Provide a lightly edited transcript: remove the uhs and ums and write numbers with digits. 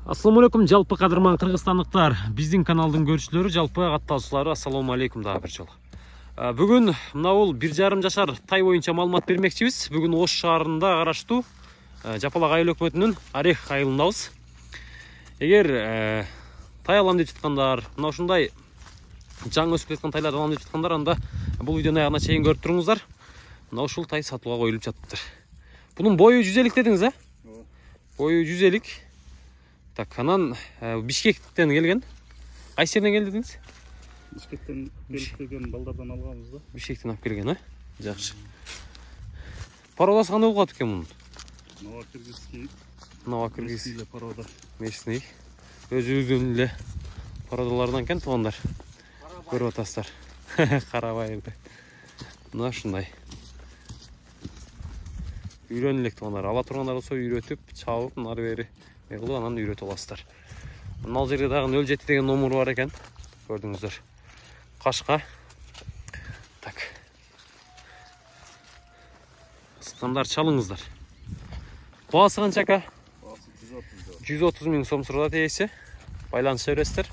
Ассаламу алейкум, жалпы кадырман кыргызстандыктар, биздин каналдын көрүүчүлөрү, жалпы каттаачылары, ассаламу алейкум дагы бир жолу. Бүгүн мынабул 1,5 жашар тай боюнча маалымат бермекчибиз. Бүгүн Ош шаарында караштуу Жапалак айыл өкмөтүнүн Орех айылындабыз. Эгер тай алам деп жаткандар, мына ушундай жаңы өсүп кеткен тайлар алам деп жаткандар, анда бул видеону аягына чейин көрүп туруңуздар. Мына ушул тай сатууга коюлуп жатыптыр. Бунун бою 150 дедиңиз, а? Бою 150. Так, анан Бишкектен келген. Кайсы жерден келди дедиңиз? Бишкектен келип келген балдардан алганбыз да. Бишкектен алып келген, а? Жакшы. Пародасы кандай болуп калат экен мунун? Новокиргизский. Новокиргизский порода. Местный. Өзүбүздүн эле породалардан экен туугандар. Көрүп атасыздар. Карабайырды. Мына ушундай. Үйрөн элек туугандар. Ала тургандар болсо үйрөтүп, чабып, нары бери кылып анан үйрөтүп аласыздар. Мына жерде дагы 07 деген номер бар экен. Көрдүңүздөр. Кашка. Так. Стандарт чалыңыздар. Баасы канча ака? 130 миң сом сурат ээси. Байланыша бересиздер.